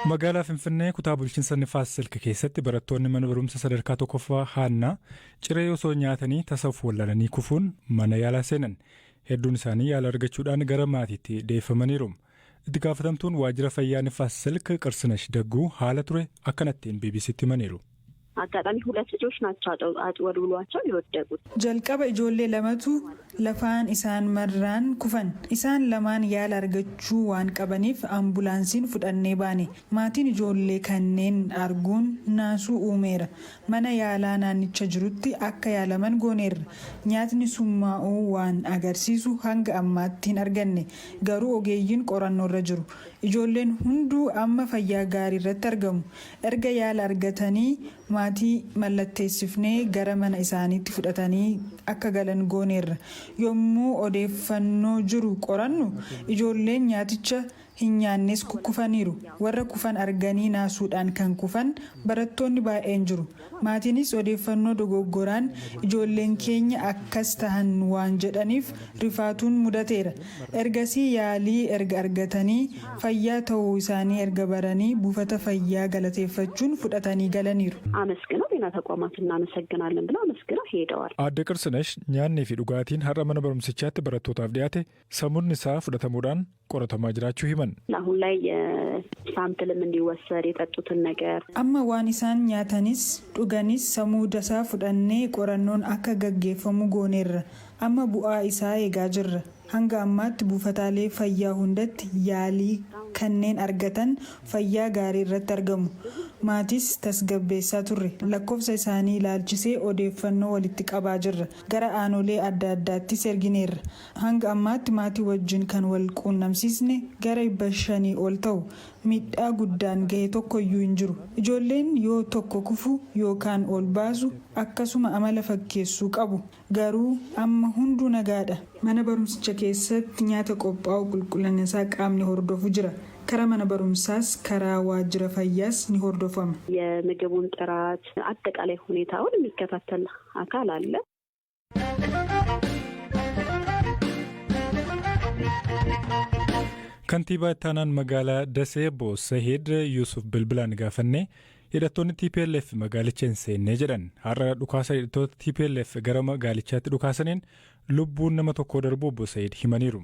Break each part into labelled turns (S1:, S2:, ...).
S1: Magaalaa Finfinnee kutaa bulchiinsa Nifaas Silk keessatti barattoonni mana barumsa sadarkaa tokkoffaa Haannaa ciree osoo nyaatanii tasaaf wallalanii kufuun mana yaalaa seenan. Hedduun isaanii yaala argachuudhaan gara maatiitti deeffamaniiru. Itti gaafatamtuun waajjira fayyaa Nifaas Silk Qirsinash Dagguu haala ture akkanattiin BBCtti himaniiru.
S2: አጋጣሚ ሁለት ልጆች ናቸው አጥወልውሏቸው የወደቁት
S3: jalqaba ijoollee lamatu lafaan isaan marraan kufan isaan lamaan yaala argachuu waan qabaniif ambulaansiin fudhannee baane maatiin ijoollee kanneen arguun naasuu uumeera mana yaalaa naannicha jirutti akka yaalaman gooneerra nyaatni summaa'uu waan agarsiisu hanga ammaatti hin arganne garuu ogeeyyiin qorannoorra jiru ijoolleen hunduu amma fayyaa gaarii irratti argamu erga yaala argatanii maatii mallatteessifnee gara mana isaaniitti fudhatanii akka galan gooneerra yommuu odeeffannoo jiru qorannu ijoolleen nyaaticha hin nyaannes kufaniiru warra kufan arganii naasuudhaan kan kufan barattoonni baay'een jiru maatiinis odeeffannoo dogoggoraan ijoolleen keenya akkas tahan waan jedhaniif rifaatuun mudateera ergasii yaalii erga argatanii fayyaa ta'uu isaanii erga baranii buufata fayyaa galateeffachuun fudhatanii galaniiru.
S2: አመስግነው ጤና ተቋማት እናመሰግናለን ብለው አመስግነው ሄደዋል።
S1: Aadde Qirsinash nyaannii fi dhugaatiin har'a mana barumsichaatti barattootaaf dhiyaate samuun isaa fudhatamuudhaan qoratamaa jiraachuu himan.
S2: አሁን ላይ ሳምፕልም እንዲወሰድ የጠጡትን ነገር
S3: amma waan isaan nyaatanis dhuganis samuu dasaa fudhannee qorannoon akka gaggeeffamu gooneerra amma bu'aa isaa eegaa jirra hanga ammaatti buufataalee fayyaa hundatti yaalii kanneen argatan fayyaa gaarii irratti argamu maatis tasgabbeessaa turre lakkoofsa isaanii ilaalchisee odeeffannoo walitti qabaa jirra gara aanolee adda addaattis ergineerra hanga ammaatti maatii wajjin kan wal quunnamsiisne gara 500 ol ta'u miidhaa guddaan ga'e tokkoyyuu hin jiru ijoolleen yoo tokko kufu yookaan ol baasu akkasuma amala fakkeessuu qabu garuu amma hunduu nagaadha mana barumsicha keessatti nyaata qophaa'u qulqullina isaa qaamni hordofu jira kara mana barumsaas karaa waajjira fayyaas ni hordofama
S2: የምግቡን ጥራት አጠቃላይ ሁኔታውን የሚከታተል አካል አለ
S1: Kantiibaa ittaanaan magaalaa Dasee Boosahid Yusuf Bilbilaan gaafannee hidhattoonni TPLF magaalicha hin seennee jedhan har'a dhukaasa hidhattoota TPLF gara magaalichaatti dhukaasaniin lubbuun nama tokko darbuu Boosahid himaniiru.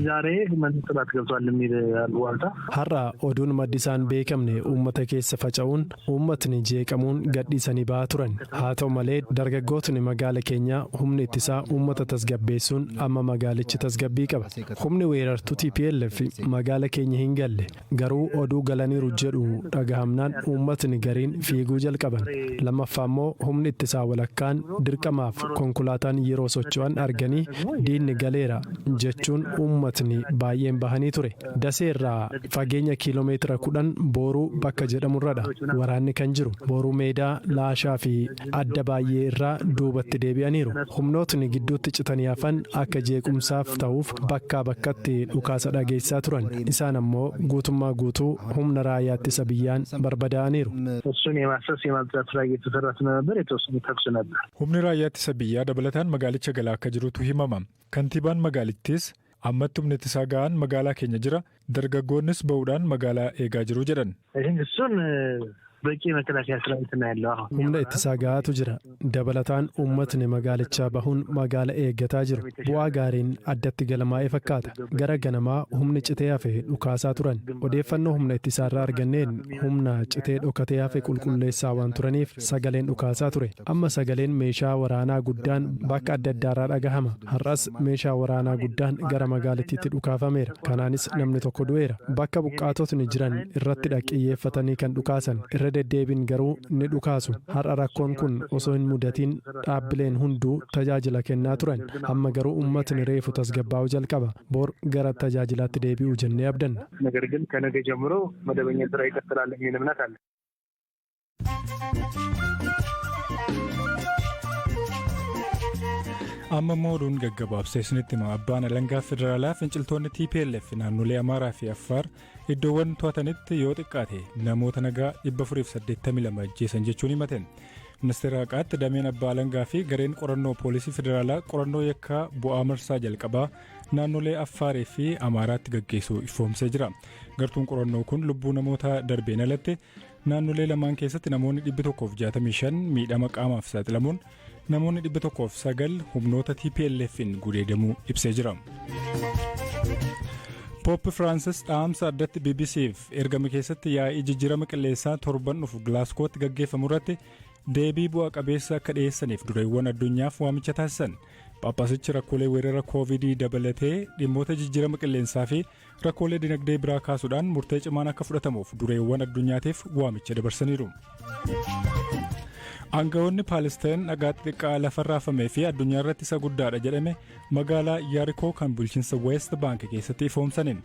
S4: ዛሬ መንግስት ጥላት ገብቷል የሚል አልዋልታ
S5: har'a oduun maddisaan beekamne uummata keessa faca'uun uummatni jeeqamuun gadhiisanii ba'aa turan haa ta'u malee dargaggootni magaala keenyaa humni ittisaa uummata tasgabbeessuun amma magaalichi tasgabbii qaba humni weerartuu TPLF magaala keenya hin galle garuu oduu galaniiru jedhu dhagahamnaan uummatni gariin fiiguu jalqaban lammaffaa immoo humni ittisaa walakkaan dirqamaaf konkolaataan yeroo socho'an arganii diinni galeera jechuun uummatni baay'een bahanii ture daseerraa fageenya kiiloomeetira 10 booruu bakka jedhamurradha waraanni kan jiru booruu meedaa laashaa fi adda baay'ee irraa duubatti deebi'aniiru humnootni gidduutti citanii hafan akka jeequmsaaf ta'uuf bakkaa bakkatti dhukaasa dhageessaa turan isaan ammoo guutummaa guutuu humna raayyaa ittisa biyyaan barbadaa'aniiru.
S4: እሱን የማሰስ የማጽዳት ስራ እየተሰራ ስለነበር የተወሰነ ተኩስ ነበር
S1: Humni raayyaa ittisa biyyaa dabalataan magaalicha galaa akka jirutu himama. Kantiibaan magaalittis ammatti humni ittisaa ga'aan magaalaa keenya jira dargaggoonnis ba'uudhaan magaalaa eegaa jiru jedhan.
S4: እሱን በቂ መከላከያ ሰራዊት ነው ያለው አሁን
S5: humna ittisaa ga'aatu jira dabalataan uummatni magaalichaa bahuun magaala eeggataa jiru bu'aa gaariin addatti galmaa'ee fakkaata gara ganamaa humni citee hafe dhukaasaa turan odeeffannoo humna ittisaarraa arganneen humna citee dhokatee hafe qulqulleessaa waan turaniif sagaleen dhukaasaa ture amma sagaleen meeshaa waraanaa guddaan bakka adda addaarraa dhagahama har'as meeshaa waraanaa guddaan gara magaalittiitti dhukaafameera kanaanis namni tokko du'eera bakka buqqaatotni jiran irratti xiyyeeffatanii kan dhukaasan irra deddeebiin garuu ni dhukaasu har'a rakkoon kun osoo hin mudatiin dhaabbileen hunduu tajaajila kennaa turan amma garuu uummatni reefu tasgabbaa'uu jalqaba bor gara tajaajilaatti deebi'uu jennee abdanna.
S4: ነገር ግን ከነገ ጀምሮ መደበኛ ስራ ይቀጥላል የሚል እምነት አለ.
S1: Amma mooduun gaggabaabsee isinitti hima abbaan alangaa federaalaa finciltoonni TPLF naannolee Amaaraa fi Affaar iddoowwan to'atanitti yoo xiqqaate namoota nagaa 482 ajjeesan jechuun himateen. Ministeera haqaatti dameen abbaa alangaa fi gareen qorannoo poolisii federaalaa qorannoo yakkaa bu'aa marsaa jalqabaa naannolee Affaarii fi Amaaraatti gaggeessuu ifoomsee jira. Gartuun qorannoo kun lubbuu namoota darbeen alatti naannolee lamaan keessatti namoonni 165 miidhama qaamaaf saaxilamuun namoonni 109 humnoota TPLF'n gudeedamuu ibsee jira. Poop Firaansis dhaamsa addatti BBC'f ergame keessatti yaa'ii jijjiirama qilleensaa torban dhufu Gilaaskootti gaggeeffamu irratti deebii bu'a qabeessa akka dhiyeessaniif dureewwan addunyaaf waamicha taasisan. Phaaphaasichi rakkoolee weerara koovidii dabalatee dhimmoota jijjiirama qilleensaa fi rakkoolee dinagdee biraa kaasuudhaan murtee cimaan akka fudhatamuuf dureewwan addunyaatiif waamicha dabarsaniiru. Aangawoonni Paalestaan dhagaa xixiqqaa lafarraa hafamee fi addunyaa irratti isa guddaadha jedhame magaalaa Yaarikoo kan bulchiinsa West Bank keessatti ifoomsaniin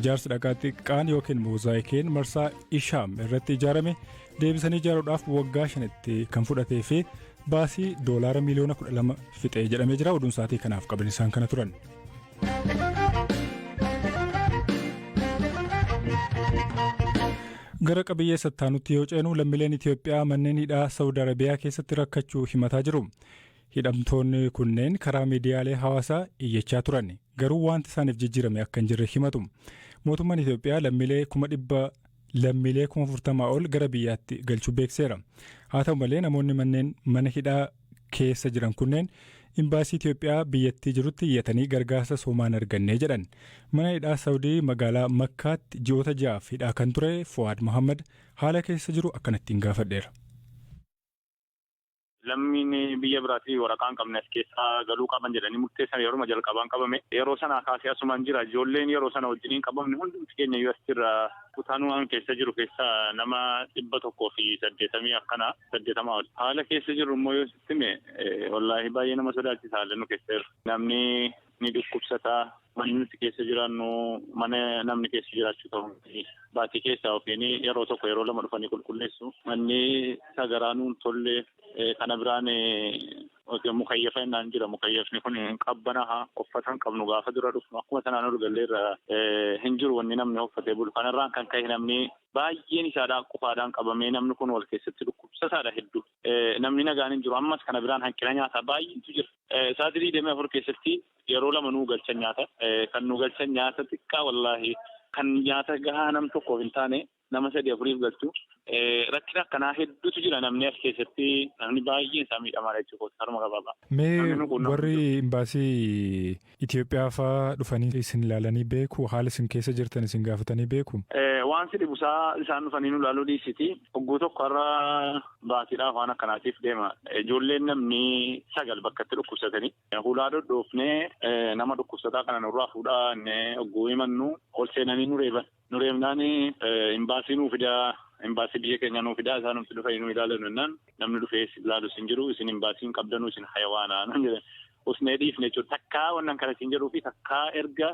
S1: ijaarsi dhagaa xixiqqaan yookiin moozaayikiin marsaa Ishaam irratti ijaarame deebisanii ijaaruudhaaf waggaa 5 kan fudhatee fi baasii $12 miliyoona fixee jedhamee jira. Oduun sa'aatii kanaaf qaban isaan kana turan. Gara qabiyyee sattaanutti yoo ceenu lammiileen Itoophiyaa manneen hidhaa Saawud Arabiyaa keessatti rakkachuu himataa jiru. Hidhamtoonni kunneen karaa miidiyaalee hawaasaa iyyachaa turan. Garuu wanti isaaniif jijjiirame akka hin jirre himatu. Mootummaan Itoophiyaa lammiilee 40,000 ol gara biyyaatti galchuu beekseera. Haa ta'u malee namoonni mana hidhaa keessa jiran kunneen imbaasii Itoophiyaa biyyattii jirutti iyyatanii gargaarsa soomaan arganne jedhan. Mana hidhaa Saawudii magaalaa Makkaatti ji'oota 6 hidhaa kan ture Fuwaad Muhammad haala keessa jiru akkanattiin gaafadheera.
S6: Lammiin biyya biraatii waraqaa hin qabne as keessaa galuu qaban jedhanii murteessan yeroo jalqabaan qabame yeroo sana kaasee asumaan jira ijoolleen yeroo sana wajjiniin qabamne hundi keenya US irra kutaanuu keessa jiru keessaa nama 180 akkana 80 ol haala keessa jiru immoo yoo sittime wallaahi baay'ee nama sodaachisa haala nu keessa jiru namni ni dhukkubsataa manni nuti keessa jiraannu mana namni keessa jiraachuu ta'u baatii keessaa ofiin yeroo tokko yeroo lama dhufanii qulqulleessu manni sagaraanuu tolle kana biraan mukayyafa innaan jira mukayyafni kun qabbana uffatan qabnu gaafa dura dhufnu akkuma sanaan ol galleerra hin jiru wanni namni uffatee bulu kanarraan kan ka'e namni baay'een isaadhaan qofaadhaan qabamee namni kun wal keessatti dhukkubsataadha hedduu namni nagaan hin jiru ammas kana biraan hanqina nyaataa baay'eetu jira sa'aatii 24 keessatti yeroo lama nuu galchan nyaata kan nuu galchan nyaata xiqqaa wallaahi kan nyaata gahaa nam tokkoof hin taane nama 3-4 galchu rakkina akkanaa hedduutu jira namni as keessatti namni baay'een isaa miidhamaadha jechuudha harma gabaabaa.
S1: Mee warri imbaasii Itoophiyaa fa'aa dhufanii isin ilaalanii beeku haala isin keessa jirtan isin gaafatanii beeku?
S6: Waan si dhibusaa isaan dhufanii nu ilaaluu dhiisiti hogguu tokko har'a baatiidhaaf waan akkanaatiif deema ijoolleen namni 9 bakkatti dhukkubsatanii hulaa dhodhoofnee nama dhukkubsataa kana nurraa fuudhaa hogguu himannu ol seenanii nu reebnaan imbaasii nuu fidaa imbaasii biyya keenya nuu fidaa isaan nuti dhufanii nu ilaalan jennaan namni dhufee ilaalu isin jiru isin imbaasiin qabdanuu isin hayawaanaa nan jedhan usnee dhiifne jechuudha takkaa wannan kana isin jedhuu fi takkaa erga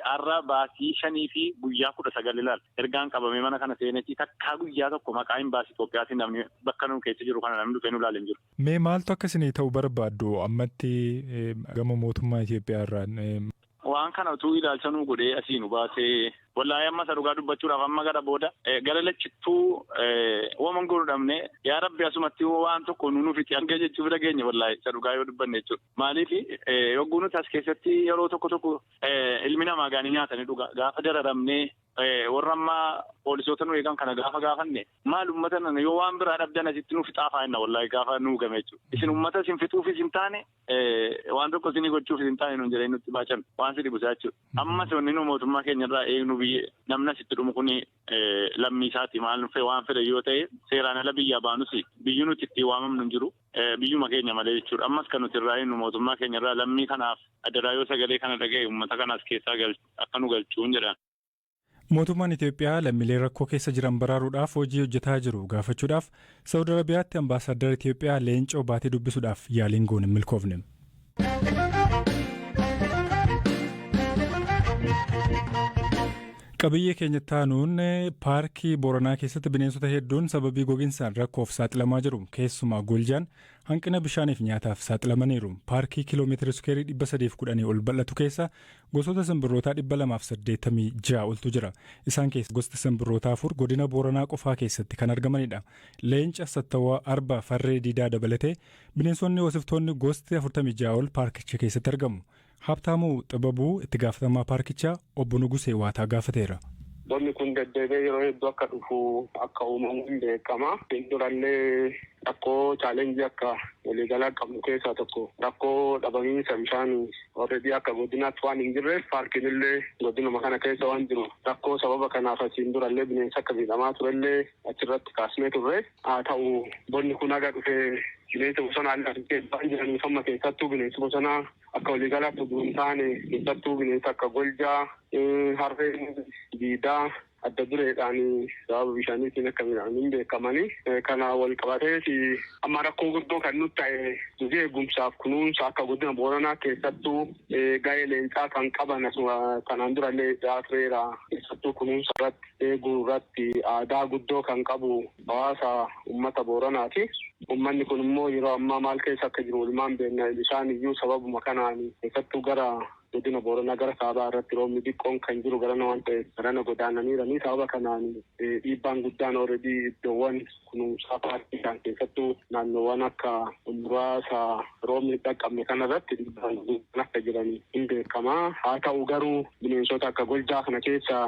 S6: har'a baasii 5 fi guyyaa 19 ilaal ergaan qabamee mana kana seenetti takkaa guyyaa tokko maqaa imbaasii Itoophiyaatiin namni bakka nu keessa jiru kana namni dhufee nu ilaalan jiru.
S1: Mee maaltu akkasinii ta'uu barbaaddu ammatti gama mootummaa Itoophiyaa irraan?
S6: Waan kana utuu ilaalcha nuu godhee asii nu baasee wallaahi amma isa dhugaa dubbachuudhaaf amma gara booda gara lachittuu waman godhu dhabne yaa rabbi asumatti waan tokko nuuf itti arga jechuuf dhageenya wallaahi isa dhugaa yoo dubbanne jechuudha. Maaliif yogguu nuti as keessatti yeroo tokko ilmi namaa gaanii nyaatanii dhugaa gaafa dararamnee warra ammaa poolisoota nu eegan kana gaafa gaafanne maal uummata nana yoo waan biraa dhabdan asitti nuuf xaafaa jenna wallaahi gaafa nuu game jechuudha. Isin uummata isin fixuufis hin taane waan tokko isinii gochuufis hin taane nuun jedhee nutti baachan waan si dhibusaa jechuudha. Ammas wanni nu mootummaa keenya irraa eegnu namni asitti dhumu kun lammii isaati maal nuffee waan fedhe yoo ta'e seeraan ala biyyaa baanus biyyi nuti itti waamamnu hin jiru biyyuma keenya malee jechuudha. Ammas kan nuti irraa eegnu mootummaa keenya irraa lammii kanaaf adaraa yoo sagalee kana dhaga'e uummata kanaas keessaa akka nu galchuun jedhan.
S1: Mootummaan Itoophiyaa lammiilee rakkoo keessa jiran baraaruudhaaf hojii hojjetaa jiru gaafachuudhaaf Saawud Arabiyaatti ambaasaadara Itoophiyaa Leencoo baatee dubbisuudhaaf yaaliin goone hin milkoofne. Qabiyyee keenya taanuun paarkii Booranaa keessatti bineensota hedduun sababii gogiinsaan rakkoof saaxilamaa jiru. Keessumaa Goljaan hanqina bishaaniif nyaataaf saaxilamaniiru. Paarkii kiiloomeetira iskuweerii 310 ol bal'atu keessa gosoota simbirrootaa 286 oltu jira. Isaan keessa gosti simbirrootaa 4 godina Booranaa qofaa keessatti kan argamanidha. Leenca, sattawwaa, arba, farree diidaa dabalatee bineensonni hoosiftoonni gosti 46 ol paarkicha keessatti argamu. Habtaamuu Xababuu itti gaafatamaa paarkichaa obbo Nugusee Waataa gaafateera.
S7: Bonni kun deddeebi'ee yeroo hedduu akka dhufu akka uumamu hin beekama. Durallee rakkoo chaalenjii akka waliigalaa qabnu keessaa tokko rakkoo dhabamiinsa bishaan already akka godinaatti waan hin jirreef paarkiin illee godinuma kana keessa waan jiru rakkoo sababa kanaaf asiin durallee bineensa akka miidhamaa turellee achirratti kaasnee turre. Haa ta'u bonni kun haga dhufee bineensa bosonaa waan jiraniif amma keessattuu bineensi bosonaa akka waliigalaatti utuu hin taane keessattuu bineensa akka goljaa harreen diidaa adda dureedhaan sababa bishaaniitiin akka miidhaman beekamanii kana wal qabatee amma rakkoo guddoo kan nutti ta'e dubbii eegumsaaf kunuunsa akka godina Booranaa keessattuu ga'ee leencaa kan qaban kanaan durallee dhiyaateera keessattuu kunuunsa irratti eeguu irratti aadaa guddoo kan qabu hawaasa uummata Booranaati. Uummanni kun immoo yeroo ammaa maal keessa akka jiru walumaan beekna isaan iyyuu sababuma kanaan keessattuu gara godina Booranaa gara kaabaa irratti roobni xiqqoon kan jiru garana waan ta'eef garana godaananiiranii sababa kanaan dhiibbaan guddaan already iddoowwan kunuunsaa paarkii kan keessattuu naannoowwan akka muraasa roobni dhaqqabne kanarratti dhiibbaan guddaan akka jiran hin beekama. Haa ta'u garuu bineensota akka goljaa kana keessa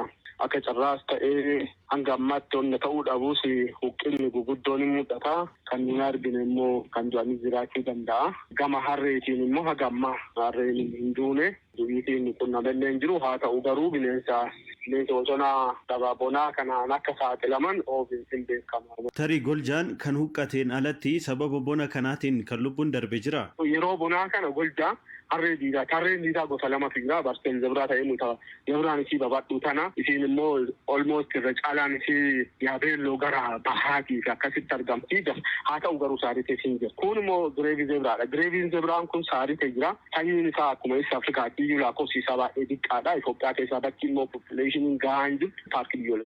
S7: akka carraas ta'ee hanga ammaatti onna ta'uu dhabuus huqqinni guguddoon hin mul'ata. Kan nuyi arginu immoo kan du'anii jiraachuu danda'a. Gama harreetiin immoo haga ammaa harreen hin duune dubiitiin qunnamallee hin jiru. Haa ta'u garuu bineensa bosonaa dabaabonaa kanaan akka saaxilaman hin beekama.
S8: Tarii goljaan kan huqqateen alatti sababa bona kanaatiin kan lubbuun darbe jira.
S7: Yeroo bonaa kana goljaa harreen diidaa gosa lamatu jira. Barseen zebraa ta'ee nuta zebraan isii babadhuu tana isiin immoo almost irra caalaan isii yaabeelloo gara bahaatii fi akkasitti argamti. Haa ta'u garuu saaritee siin jira. Kun immoo gireevii zebraadha. Gireeviin zebraan kun saaritee jira. Sanyiin isaa akkuma East Afrikaatti iyyuu lakkoofsi isaa baay'ee xiqqaadha. Itoophiyaa keessaa bakki immoo population gahaan jiru paarkii biyyoolessaa.